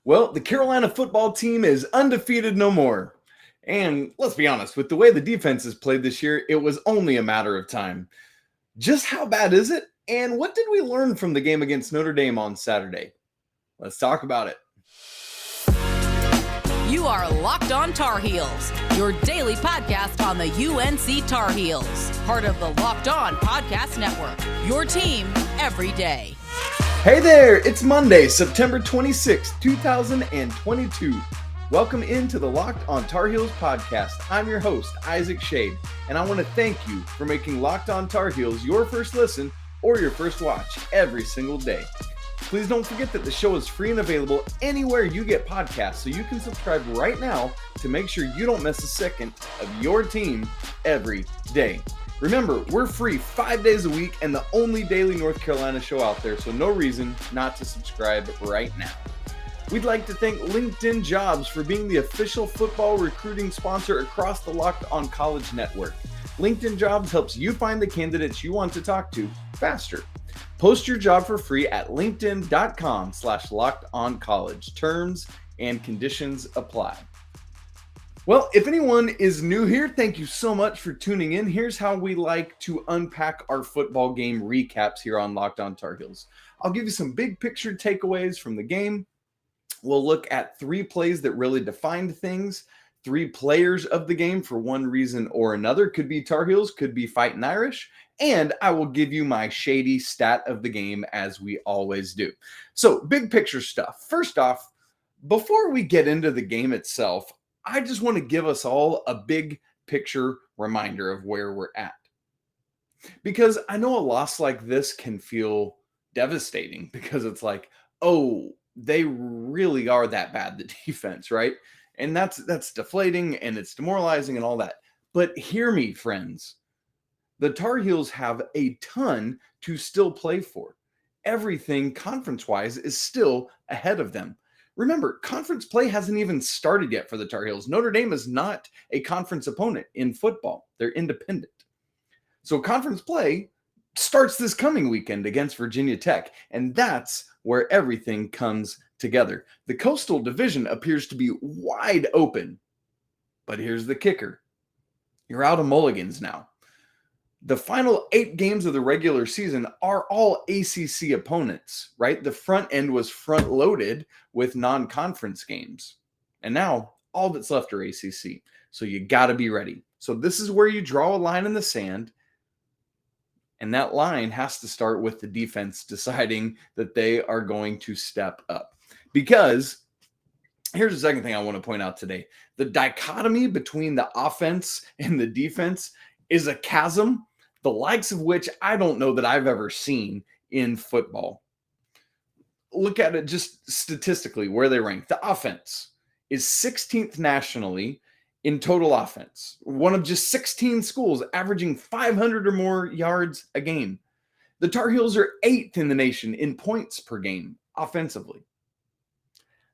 Well, the Carolina football team is undefeated no more. And let's be honest, with the way the defense has played this year, it was only a matter of time. Just how bad is it? And what did we learn from the game against Notre Dame on Saturday? Let's talk about it. You are Locked On Tar Heels, your daily podcast on the UNC Tar Heels, part of the Locked On Podcast Network, your team every day. Hey there, it's Monday, September 26th, 2022. Welcome into the Locked On Tar Heels podcast. I'm your host, Isaac Schade, and I want to thank you for making Locked On Tar Heels your first listen or your first watch every single day. Please don't forget that the show is free and available anywhere you get podcasts, so you can subscribe right now to make sure you don't miss a second of your team every day. Remember, we're free 5 days a week and the only daily North Carolina show out there, so no reason not to subscribe right now. We'd like to thank LinkedIn Jobs for being the official football recruiting sponsor across the Locked On College network. LinkedIn Jobs helps you find the candidates you want to talk to faster. Post your job for free at linkedin.com/lockedoncollege. Terms and conditions apply. Well, if anyone is new here, thank you so much for tuning in. Here's how we like to unpack our football game recaps here on Locked On Tar Heels. I'll give you some big picture takeaways from the game. We'll look at 3 plays that really defined things, 3 players of the game for one reason or another. Could be Tar Heels, could be Fightin' Irish. And I will give you my Schadey Stat of the game as we always do. So big picture stuff. First off, before we get into the game itself, I just want to give us all a big picture reminder of where we're at. Because I know a loss like this can feel devastating because it's like, oh, they really are that bad, the defense, right? And that's deflating and it's demoralizing and all that. But hear me, friends. The Tar Heels have a ton to still play for. Everything conference-wise is still ahead of them. Remember, conference play hasn't even started yet for the Tar Heels. Notre Dame is not a conference opponent in football. They're independent. So conference play starts this coming weekend against Virginia Tech, and that's where everything comes together. The Coastal Division appears to be wide open, but here's the kicker. You're out of mulligans now. The final 8 games of the regular season are all ACC opponents, right? The front end was front loaded with non-conference games. And now all that's left are ACC. So you got to be ready. So this is where you draw a line in the sand. And that line has to start with the defense deciding that they are going to step up. Because here's the second thing I want to point out today. The dichotomy between the offense and the defense is a chasm, the likes of which I don't know that I've ever seen in football. Look at it just statistically, where they rank. The offense is 16th nationally in total offense. One of just 16 schools averaging 500 or more yards a game. The Tar Heels are 8th in the nation in points per game offensively.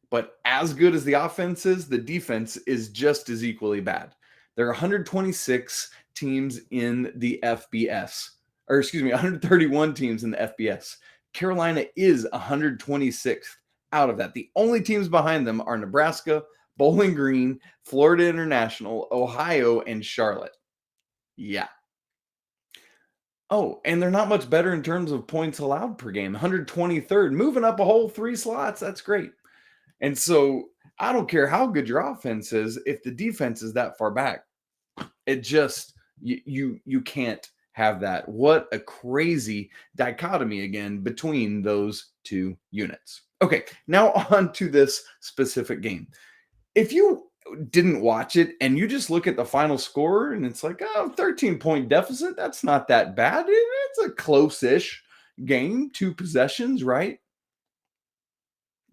But as good as the offense is, the defense is just as equally bad. There are 126 teams in the FBS, 131 teams in the FBS. Carolina is 126th out of that. The only teams behind them are Nebraska, Bowling Green, Florida International, Ohio, and Charlotte. Yeah. Oh, and they're not much better in terms of points allowed per game. 123rd, moving up a whole 3 slots. That's great. And so I don't care how good your offense is, if the defense is that far back, it just, you can't have that. What a crazy dichotomy again between those 2 units. Okay, now on to this specific game. If you didn't watch it and you just look at the final score and it's like, 13-point deficit, that's not that bad. It's a close-ish game, 2 possessions, right?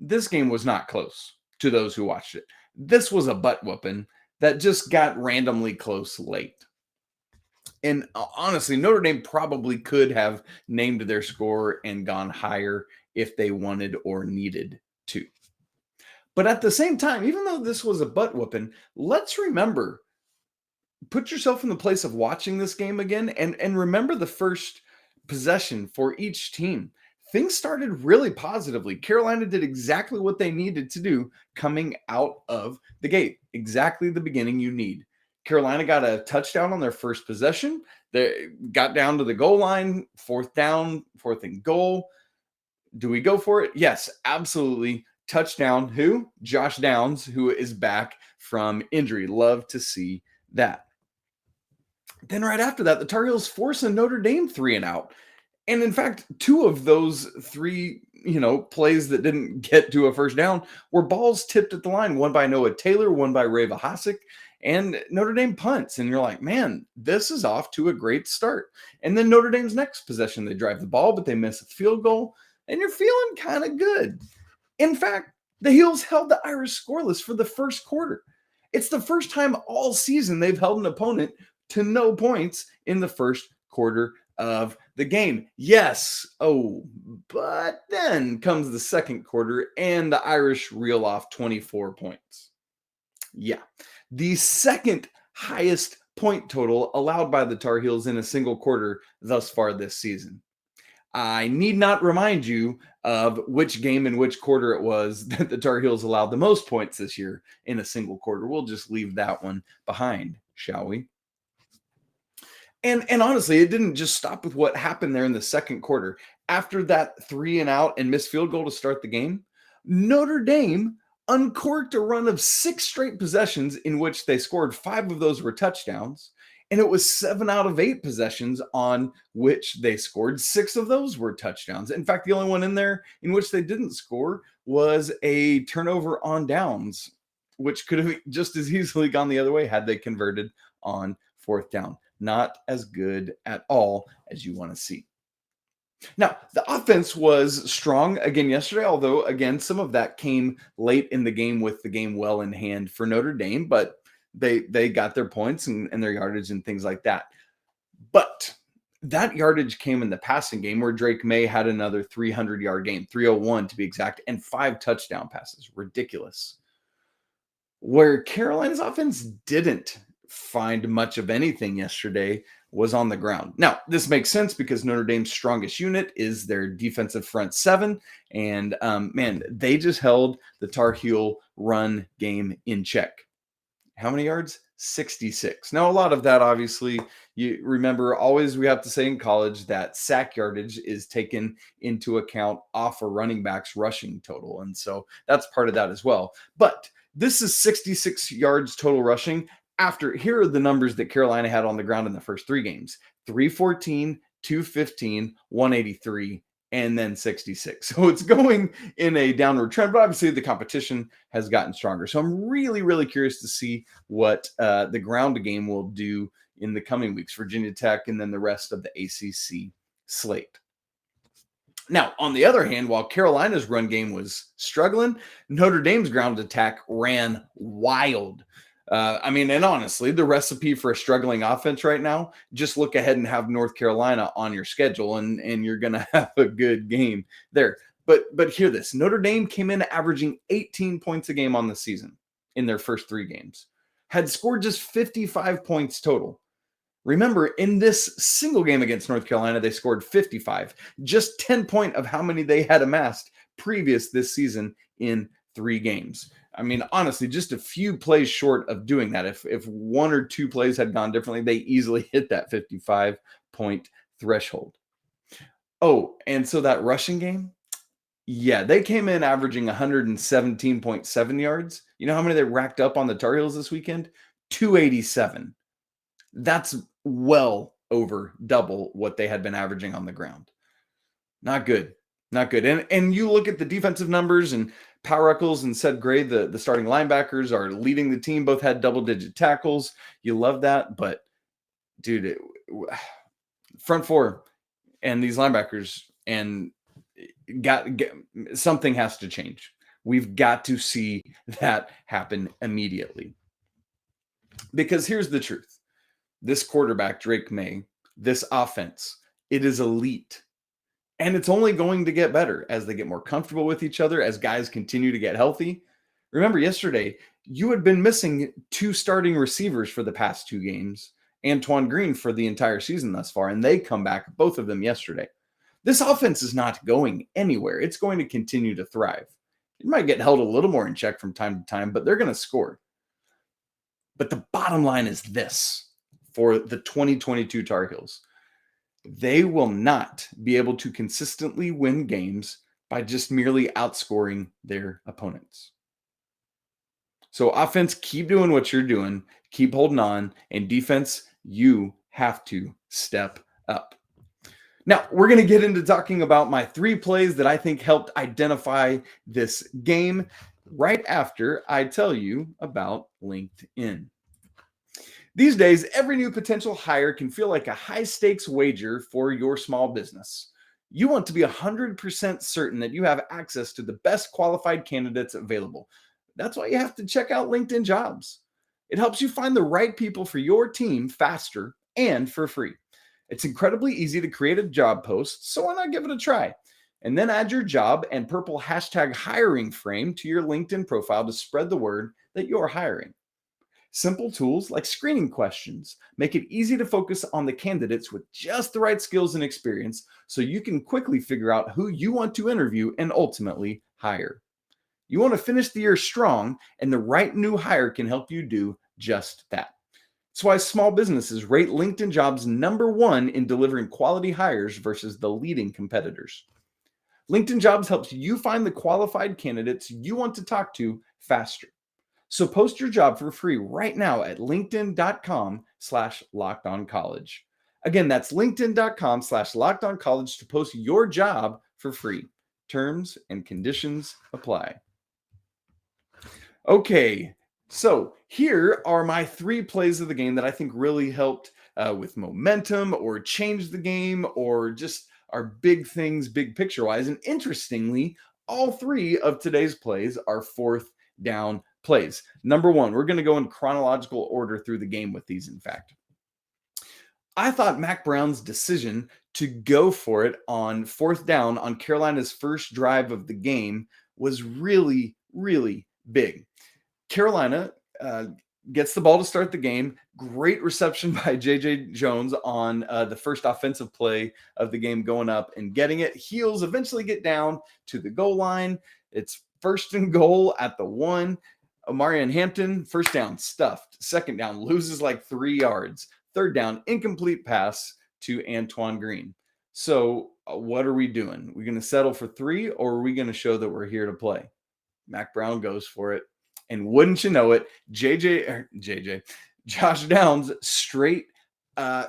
This game was not close to those who watched it. This was a butt whooping that just got randomly close late. And honestly, Notre Dame probably could have named their score and gone higher if they wanted or needed to. But at the same time, even though this was a butt whooping, let's remember, put yourself in the place of watching this game again and remember the first possession for each team. things started really positively. Carolina did exactly what they needed to do coming out of the gate. Exactly the beginning you need. Carolina got a touchdown on their first possession. They got down to the goal line, fourth down, fourth and goal. Do we go for it? Yes, absolutely. Touchdown. Who? Josh Downs, who is back from injury. Love to see that. Then right after that, the Tar Heels force a Notre Dame 3 and out. And in fact, 2 of those 3, plays that didn't get to a first down were balls tipped at the line. One by Noah Taylor, one by Reva Hasek, and Notre Dame punts. And you're like, man, this is off to a great start. And then Notre Dame's next possession, they drive the ball, but they miss a field goal. And you're feeling kind of good. In fact, the Heels held the Irish scoreless for the first quarter. It's the first time all season they've held an opponent to no points in the first quarter of the game. Yes. Oh, but then comes the second quarter and the Irish reel off 24 points. Yeah. The second highest point total allowed by the Tar Heels in a single quarter thus far this season. I need not remind you of which game and which quarter it was that the Tar Heels allowed the most points this year in a single quarter. We'll just leave that one behind, shall we? And honestly, it didn't just stop with what happened there in the second quarter. After that 3 and out and missed field goal to start the game, Notre Dame uncorked a run of 6 straight possessions in which they scored. 5 of those were touchdowns. And it was 7 out of 8 possessions on which they scored. 6 of those were touchdowns. In fact, the only one in there in which they didn't score was a turnover on downs, which could have just as easily gone the other way had they converted on fourth down. Not as good at all as you want to see. Now, the offense was strong again yesterday, although, again, some of that came late in the game with the game well in hand for Notre Dame, but they got their points and their yardage and things like that. But that yardage came in the passing game where Drake Maye had another 300-yard game, 301 to be exact, and 5 touchdown passes. Ridiculous. Where Carolina's offense didn't find much of anything yesterday was on the ground. Now, this makes sense because Notre Dame's strongest unit is their defensive front 7. And, they just held the Tar Heel run game in check. How many yards? 66. Now, a lot of that, obviously, you remember always we have to say in college that sack yardage is taken into account off a running back's rushing total. And so that's part of that as well. But this is 66 yards total rushing. Here are the numbers that Carolina had on the ground in the first 3 games. 314, 215, 183, and then 66. So it's going in a downward trend, but obviously the competition has gotten stronger. So I'm really, really curious to see what the ground game will do in the coming weeks, Virginia Tech, and then the rest of the ACC slate. Now, on the other hand, while Carolina's run game was struggling, Notre Dame's ground attack ran wild. And honestly, the recipe for a struggling offense right now, just look ahead and have North Carolina on your schedule and you're going to have a good game there. But hear this, Notre Dame came in averaging 18 points a game on the season in their first 3 games, had scored just 55 points total. Remember, in this single game against North Carolina, they scored 55, just 10 points of how many they had amassed previous this season in 3 games. Honestly, just a few plays short of doing that. If 1 or 2 plays had gone differently, they easily hit that 55-point threshold. Oh, and so that rushing game, yeah, they came in averaging 117.7 yards. You know how many they racked up on the Tar Heels this weekend? 287. That's well over double what they had been averaging on the ground. Not good. Not good. And you look at the defensive numbers, and Power Echols and Ced Gray, the starting linebackers, are leading the team. Both had double-digit tackles. You love that. But, dude, front 4 and these linebackers, and something has to change. We've got to see that happen immediately. Because here's the truth. This quarterback, Drake Maye, this offense, it is elite. And it's only going to get better as they get more comfortable with each other, as guys continue to get healthy. Remember yesterday, you had been missing 2 starting receivers for the past 2 games, Antoine Green for the entire season thus far, and they come back, both of them yesterday. This offense is not going anywhere. It's going to continue to thrive. It might get held a little more in check from time to time, but they're going to score. But the bottom line is this for the 2022 Tar Heels. They will not be able to consistently win games by just merely outscoring their opponents. So offense, keep doing what you're doing, keep holding on, and defense, you have to step up. Now, we're going to get into talking about my 3 plays that I think helped identify this game right after I tell you about LinkedIn. These days, every new potential hire can feel like a high-stakes wager for your small business. You want to be 100% certain that you have access to the best qualified candidates available. That's why you have to check out LinkedIn Jobs. It helps you find the right people for your team faster and for free. It's incredibly easy to create a job post, so why not give it a try? And then add your job and purple hashtag hiring frame to your LinkedIn profile to spread the word that you're hiring. Simple tools like screening questions make it easy to focus on the candidates with just the right skills and experience so you can quickly figure out who you want to interview and ultimately hire. You want to finish the year strong, and the right new hire can help you do just that. That's why small businesses rate LinkedIn Jobs #1 in delivering quality hires versus the leading competitors. LinkedIn Jobs helps you find the qualified candidates you want to talk to faster. So post your job for free right now at linkedin.com/lockedoncollege. Again, that's linkedin.com/lockedoncollege to post your job for free. Terms and conditions apply. Okay, so here are my 3 plays of the game that I think really helped with momentum or changed the game or just are big things, big picture wise. And interestingly, all 3 of today's plays are 4th down plays. Number 1, we're going to go in chronological order through the game with these, in fact. I thought Mack Brown's decision to go for it on 4th down on Carolina's first drive of the game was really, really big. Carolina gets the ball to start the game. Great reception by J.J. Jones on the first offensive play of the game, going up and getting it. Heels eventually get down to the goal line. It's 1st and goal at the 1. Omarion Hampton, 1st down, stuffed. 2nd down, loses like 3 yards. 3rd down, incomplete pass to Antoine Green. So what are we doing? We're going to settle for 3, or are we going to show that we're here to play? Mack Brown goes for it. And wouldn't you know it, Josh Downs, straight,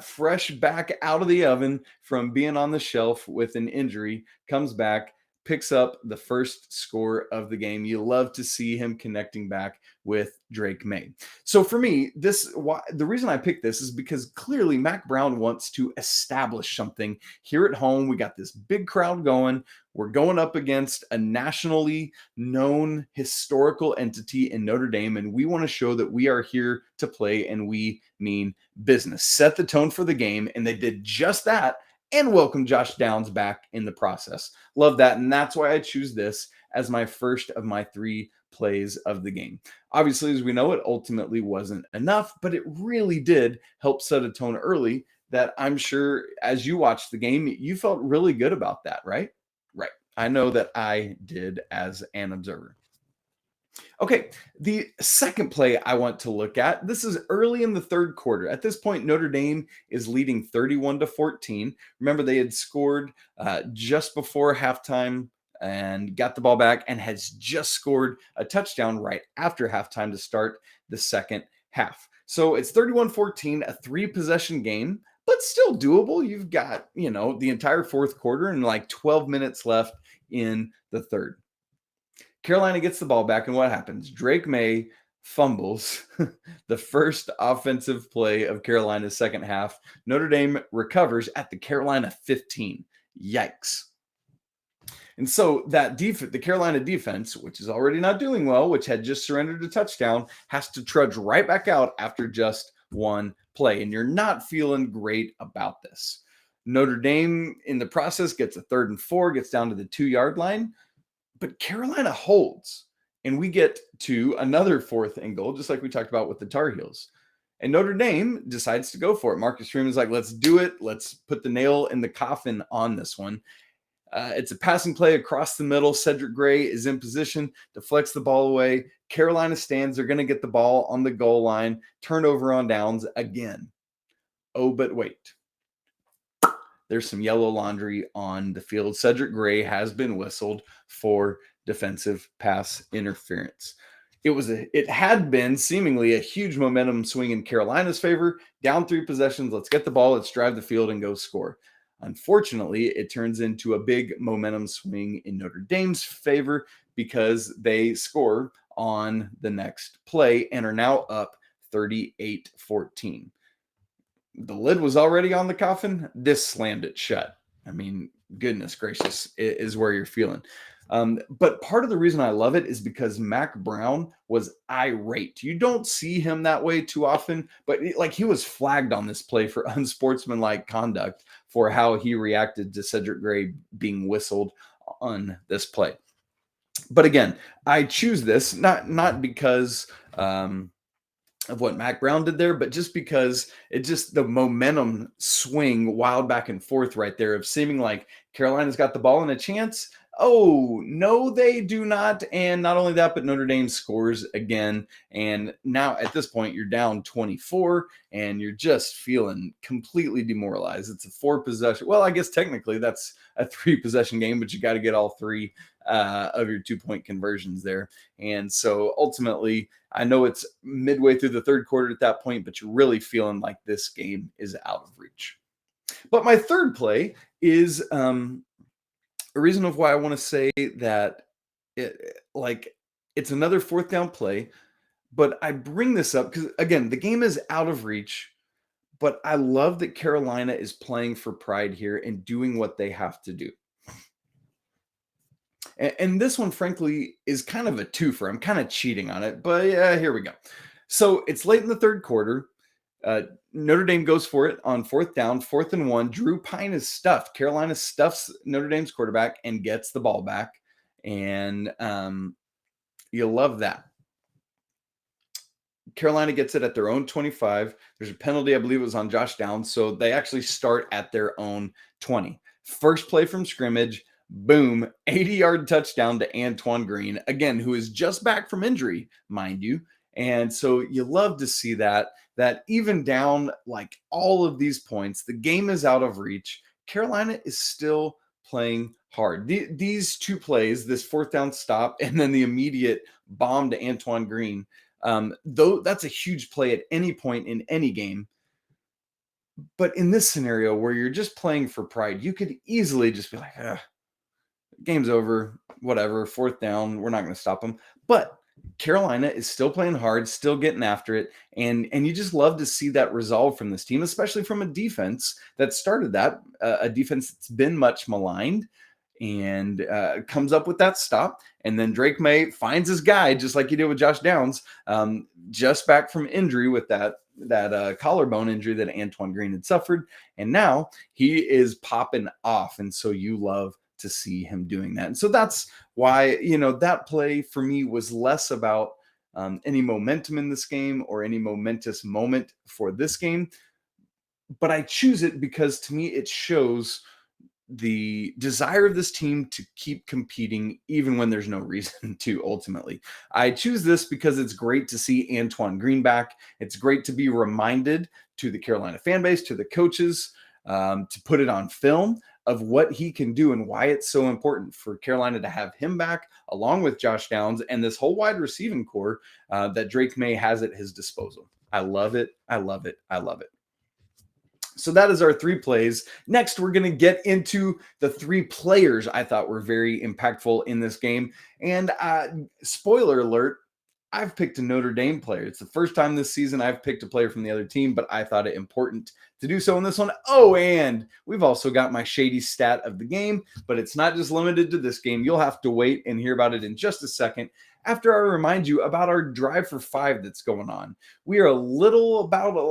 fresh back out of the oven from being on the shelf with an injury, comes back, picks up the first score of the game. You love to see him connecting back with Drake Maye. So for me, the reason I picked this is because clearly Mack Brown wants to establish something here at home. We got this big crowd going. We're going up against a nationally known historical entity in Notre Dame, and we want to show that we are here to play and we mean business. Set the tone for the game, and they did just that and welcome Josh Downs back in the process. Love that, and that's why I choose this as my first of my 3 plays of the game. Obviously, as we know, it ultimately wasn't enough, but it really did help set a tone early that I'm sure as you watched the game, you felt really good about that, right? Right. I know that I did as an observer. Okay, the second play I want to look at, this is early in the 3rd quarter. At this point, Notre Dame is leading 31-14. Remember, they had scored just before halftime and got the ball back and has just scored a touchdown right after halftime to start the second half. So it's 31-14, a 3-possession game, but still doable. You've got, the entire 4th quarter and like 12 minutes left in the 3rd. Carolina gets the ball back, and what happens? Drake Maye fumbles the first offensive play of Carolina's second half. Notre Dame recovers at the Carolina 15. Yikes. And so the Carolina defense, which is already not doing well, which had just surrendered a touchdown, has to trudge right back out after just 1 play. And you're not feeling great about this. Notre Dame, in the process, gets a 3rd and 4, gets down to the 2-yard line. But Carolina holds, and we get to another 4th and goal, just like we talked about with the Tar Heels. And Notre Dame decides to go for it. Marcus Freeman's like, let's do it. Let's put the nail in the coffin on this one. It's a passing play across the middle. Cedric Gray is in position, deflects the ball away. Carolina stands. They're going to get the ball on the goal line. Turnover on downs again. Oh, but wait. There's some yellow laundry on the field. Cedric Gray has been whistled for defensive pass interference. It had been seemingly a huge momentum swing in Carolina's favor. Down 3 possessions. Let's get the ball. Let's drive the field and go score. Unfortunately, it turns into a big momentum swing in Notre Dame's favor because they score on the next play and are now up 38-14. The lid was already on the coffin. This slammed it shut. I mean, goodness gracious, it is where you're feeling. But part of the reason I love it is because Mack Brown was irate. You don't see him that way too often, but he was flagged on this play for unsportsmanlike conduct for how he reacted to Cedric Gray being whistled on this play. But again, I choose this not because of what Mack Brown did there, but just because the momentum swing wild back and forth right there of seeming like Carolina's got the ball and a chance. Oh, no, they do not. And not only that, but Notre Dame scores again. And now at this point, you're down 24 and you're just feeling completely demoralized. It's a 4 possession. Well, I guess technically that's a 3 possession game, but you got to get all 3 of your 2-point conversions there. And so ultimately, I know it's midway through the third quarter at that point, but you're really feeling like this game is out of reach. But my third play is a reason of why I want to say that it's another 4th down play, but I bring this up because, again, the game is out of reach, but I love that Carolina is playing for pride here and doing what they have to do. And this one, frankly, is kind of a twofer. I'm kind of cheating on it, but yeah, here we go. So it's late in the third quarter. Notre Dame goes for it on 4th down, 4th and 1. Drew Pine is stuffed. Carolina stuffs Notre Dame's quarterback and gets the ball back. And you love that. Carolina gets it at their own 25. There's a penalty, I believe it was on Josh Downs. So they actually start at their own 20. First play from scrimmage. Boom, 80-yard touchdown to Antoine Green, again, who is just back from injury, mind you. And so you love to see that even down like all of these points, the game is out of reach. Carolina is still playing hard. These 2 plays, this 4th down stop, and then the immediate bomb to Antoine Green, though that's a huge play at any point in any game. But in this scenario where you're just playing for pride, you could easily just be like, game's over, whatever, 4th down, we're not going to stop them. But Carolina is still playing hard, still getting after it, and you just love to see that resolve from this team, especially from a defense that started that, a defense that's been much maligned, and comes up with that stop. And then Drake Maye finds his guy, just like he did with Josh Downs, just back from injury with that collarbone injury that Antoine Green had suffered, and now he is popping off, and so you love to see him doing that. And so that's why, that play for me was less about any momentum in this game or any momentous moment for this game. But I choose it because to me, it shows the desire of this team to keep competing even when there's no reason to. Ultimately, I choose this because it's great to see Antoine Green back. It's great to be reminded to the Carolina fan base, to the coaches, to put it on film of what he can do and why it's so important for Carolina to have him back along with Josh Downs and this whole wide receiving core that Drake Maye has at his disposal. I love it. I love it. I love it. So that is our 3 plays. Next, we're going to get into the 3 players I thought were very impactful in this game. And spoiler alert, I've picked a Notre Dame player. It's the first time this season I've picked a player from the other team, but I thought it important to do so in this one. Oh, and we've also got my Schadey Stat of the game, but it's not just limited to this game. You'll have to wait and hear about it in just a second after I remind you about our Drive for 5 that's going on. We are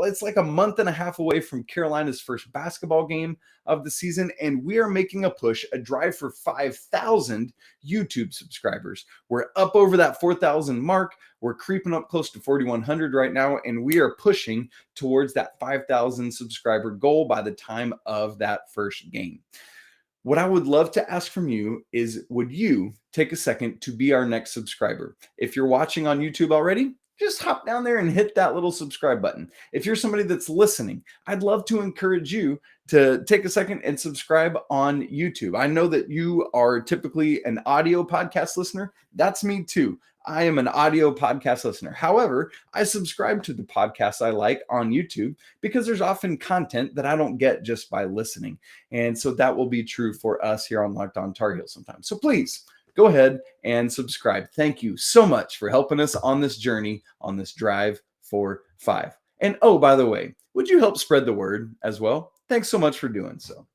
it's like a month and a half away from Carolina's first basketball game of the season, and we are making a push, a drive for 5,000 YouTube subscribers. We're up over that 4,000 mark. We're creeping up close to 4,100 right now, and we are pushing towards that 5,000 subscriber goal by the time of that first game. What I would love to ask from you is, would you take a second to be our next subscriber? If you're watching on YouTube already, just hop down there and hit that little subscribe button. If you're somebody that's listening, I'd love to encourage you to take a second and subscribe on YouTube. I know that you are typically an audio podcast listener. That's me too. I am an audio podcast listener. However, I subscribe to the podcasts I like on YouTube because there's often content that I don't get just by listening. And so that will be true for us here on Locked On Tar Heels sometimes. So please go ahead and subscribe. Thank you so much for helping us on this journey, on this Drive for 5. And oh, by the way, would you help spread the word as well? Thanks so much for doing so.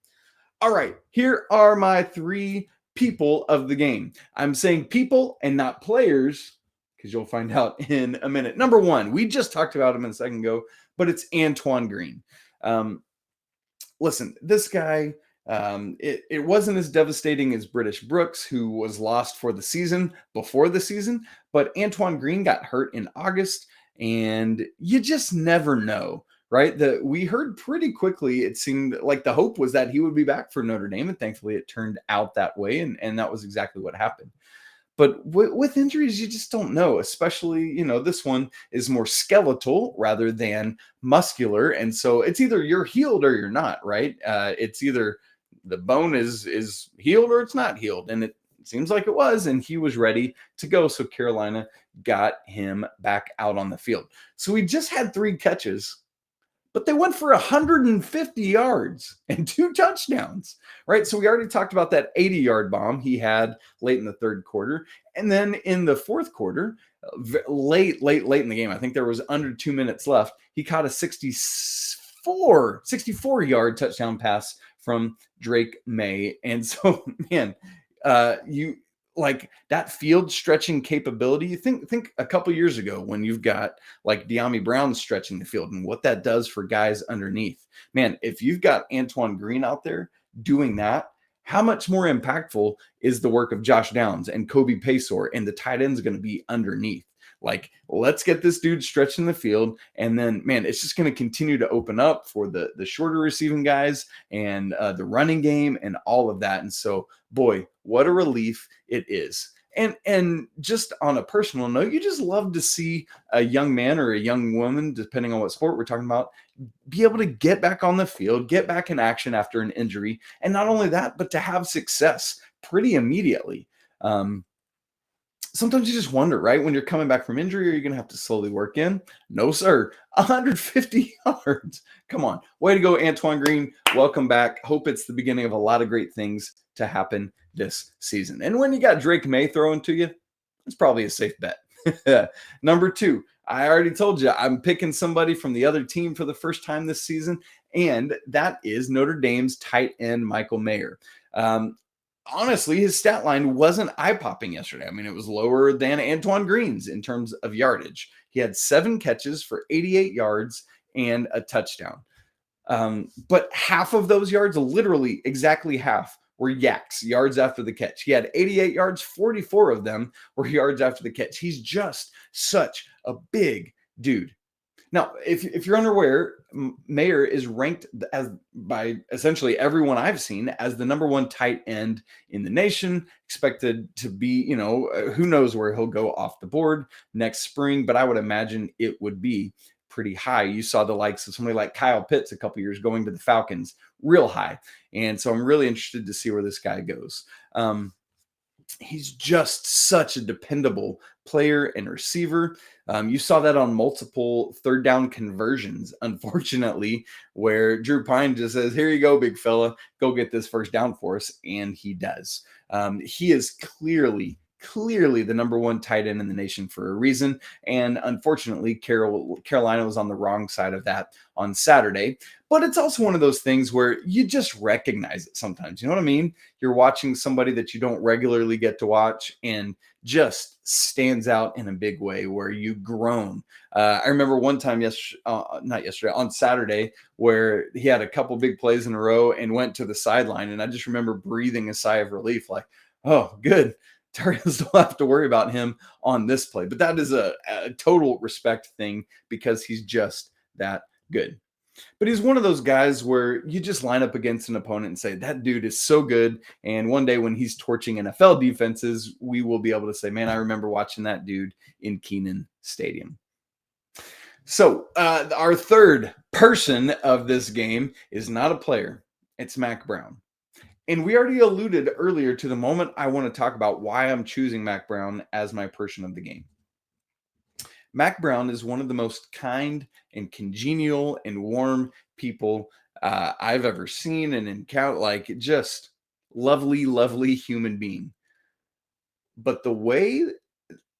All right, here are my 3 people of the game. I'm saying people and not players because you'll find out in a minute. Number 1, we just talked about him a second ago, but it's Antoine Green. Listen, this guy, it wasn't as devastating as British Brooks, who was lost for the season before the season, but Antoine Green got hurt in August, and you just never know. Right? We heard pretty quickly, it seemed like the hope was that he would be back for Notre Dame, and thankfully it turned out that way, and that was exactly what happened. But with injuries, you just don't know, especially, this one is more skeletal rather than muscular, and so it's either you're healed or you're not, right? It's either the bone is healed or it's not healed, and it seems like it was, and he was ready to go, so Carolina got him back out on the field. So he just had 3 catches, but they went for 150 yards and 2 touchdowns, right? So we already talked about that 80-yard bomb he had late in the third quarter. And then in the fourth quarter, late in the game, I think there was under 2 minutes left, he caught a 64-yard touchdown pass from Drake Maye. And so, man, you like that field stretching capability. You think a couple years ago when you've got like De'Ami Brown stretching the field and what that does for guys underneath. Man, if you've got Antoine Green out there doing that, how much more impactful is the work of Josh Downs and Kobe Paysor and the tight ends going to be underneath? Like, let's get this dude stretching the field, and then, man, it's just going to continue to open up for the shorter receiving guys and the running game and all of that. And so, boy, what a relief it is. And just on a personal note, you just love to see a young man or a young woman, depending on what sport we're talking about, be able to get back on the field, get back in action after an injury. And not only that, but to have success pretty immediately. Sometimes you just wonder, right? When you're coming back from injury, are you going to have to slowly work in? No, sir. 150 yards. Come on. Way to go, Antoine Green. Welcome back. Hope it's the beginning of a lot of great things to happen this season. And when you got Drake Maye throwing to you, it's probably a safe bet. Number 2, I already told you I'm picking somebody from the other team for the first time this season, and that is Notre Dame's tight end, Michael Mayer. Honestly, his stat line wasn't eye-popping yesterday. I mean, it was lower than Antoine Green's in terms of yardage. He had 7 catches for 88 yards and a touchdown. But half of those yards, literally exactly half, were yaks, yards after the catch. He had 88 yards, 44 of them were yards after the catch. He's just such a big dude. Now, if you're unaware, Mayer is ranked as by essentially everyone I've seen as the number 1 tight end in the nation, expected to be, who knows where he'll go off the board next spring, but I would imagine it would be pretty high. You saw the likes of somebody like Kyle Pitts a couple years going to the Falcons, real high. And so I'm really interested to see where this guy goes. He's just such a dependable player and receiver. You saw that on multiple third down conversions, unfortunately, where Drew Pine just says, here you go, big fella, go get this first down for us. And he does. He is clearly clearly the number one tight end in the nation for a reason. And unfortunately, Carolina was on the wrong side of that on Saturday. But it's also one of those things where you just recognize it sometimes. You know what I mean? You're watching somebody that you don't regularly get to watch and just stands out in a big way where you groan. I remember one time, on Saturday, where he had a couple big plays in a row and went to the sideline. And I just remember breathing a sigh of relief, like, oh, good. Tar Heels don't have to worry about him on this play. But that is a total respect thing because he's just that good. But he's one of those guys where you just line up against an opponent and say, that dude is so good. And one day when he's torching NFL defenses, we will be able to say, man, I remember watching that dude in Kenan Stadium. So our third person of this game is not a player. It's Mack Brown. And we already alluded earlier to the moment I want to talk about why I'm choosing Mack Brown as my person of the game. Mack Brown is one of the most kind and congenial and warm people I've ever seen and encountered, like just lovely, lovely human being. But the way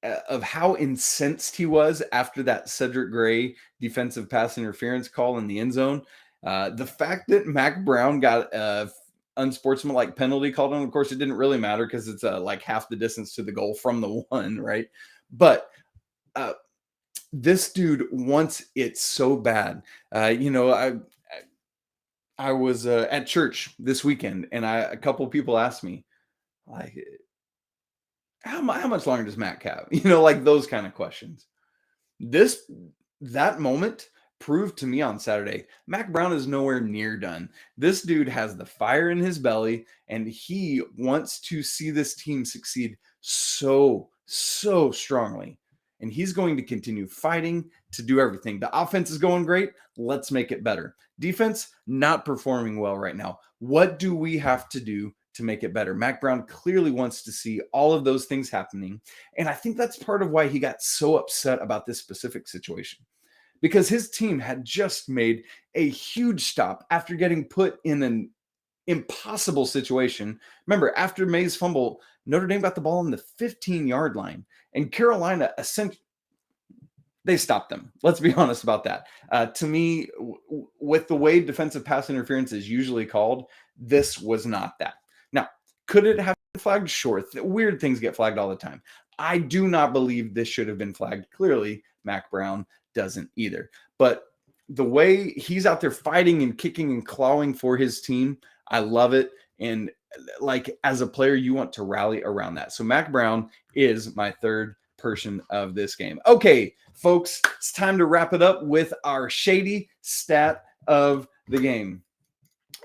of how incensed he was after that Cedric Gray defensive pass interference call in the end zone, the fact that Mack Brown got a unsportsmanlike penalty called on, of course, it didn't really matter because it's like half the distance to the goal from the one, right? But this dude wants it so bad. I was at church this weekend, and a couple of people asked me, like, how much longer does Mack have? Like those kind of questions. That moment proved to me on Saturday, Mack Brown is nowhere near done. This dude has the fire in his belly, and he wants to see this team succeed so strongly. And he's going to continue fighting to do everything. The offense is going great. Let's make it better. Defense, not performing well right now. What do we have to do to make it better? Mack Brown clearly wants to see all of those things happening. And I think that's part of why he got so upset about this specific situation. Because his team had just made a huge stop after getting put in an impossible situation. Remember, after Maye's fumble, Notre Dame got the ball on the 15-yard line. And Carolina, essentially, they stopped them. Let's be honest about that. To me, with the way defensive pass interference is usually called, this was not that. Now, could it have been flagged? Sure. Weird things get flagged all the time. I do not believe this should have been flagged. Clearly, Mack Brown doesn't either. But the way he's out there fighting and kicking and clawing for his team, I love it. And like as a player, you want to rally around that. So Mack Brown is my third person of this game. Okay, folks, it's time to wrap it up with our Schadey Stat of the game.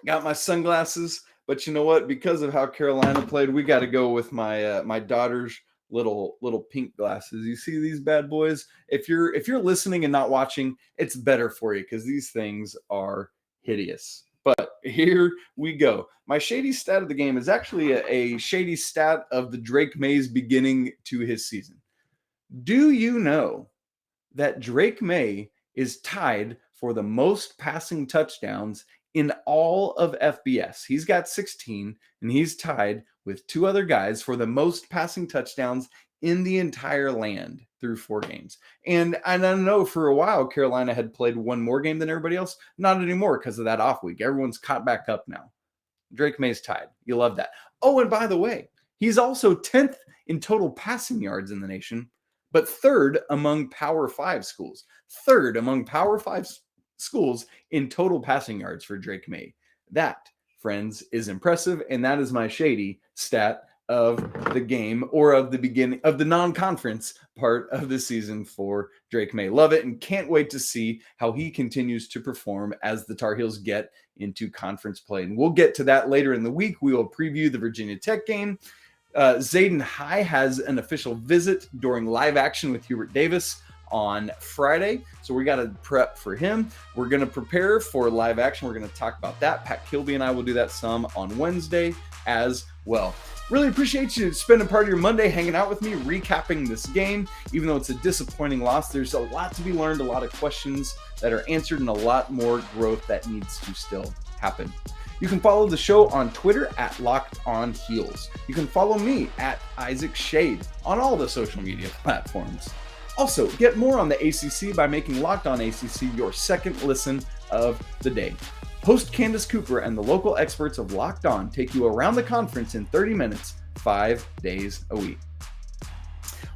Got my sunglasses, but you know what? Because of how Carolina played, we got to go with my my daughter's little pink glasses. You see these bad boys? If you're listening and not watching, it's better for you because these things are hideous. But here we go. My Schadey Stat of the game is actually a Schadey Stat of the Drake Maye's beginning to his season. Do you know that Drake Maye is tied for the most passing touchdowns in all of FBS? He's got 16, and he's tied with two other guys for the most passing touchdowns in the entire land through 4 games. And I know for a while Carolina had played one more game than everybody else. Not anymore because of that off week. Everyone's caught back up now. Drake Maye's tied. You love that. Oh, and by the way, he's also 10th in total passing yards in the nation, but 3rd among Power 5 schools. 3rd among Power 5 schools in total passing yards for Drake Maye. That, friends, is impressive, and that is my Schadey Stat of the game, or of the beginning of the non-conference part of the season for Drake Maye. Love it, and can't wait to see how he continues to perform as the Tar Heels get into conference play. And we'll get to that later in the week. We will preview the Virginia Tech game. Zayden High has an official visit during live action with Hubert Davis on Friday, so we got to prep for him. We're going to prepare for live action. We're going to talk about that. Pat Kilby and I will do that some on Wednesday as well. Really appreciate you spending part of your Monday hanging out with me, recapping this game. Even though it's a disappointing loss, there's a lot to be learned, a lot of questions that are answered, and a lot more growth that needs to still happen. You can follow the show on Twitter at Locked On Heels. You can follow me at Isaac Schade on all the social media platforms. Also, get more on the ACC by making Locked On ACC your second listen of the day. Host Candace Cooper and the local experts of Locked On take you around the conference in 30 minutes, 5 days a week.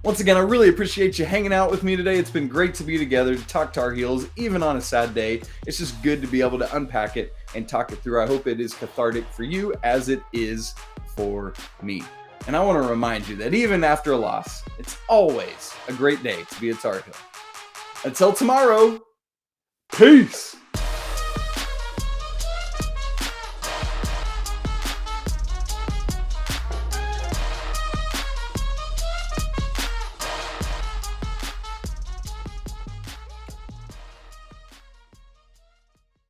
Once again, I really appreciate you hanging out with me today. It's been great to be together to talk Tar Heels, even on a sad day. It's just good to be able to unpack it and talk it through. I hope it is cathartic for you as it is for me. And I want to remind you that even after a loss, it's always a great day to be a Tar Heel. Until tomorrow, peace!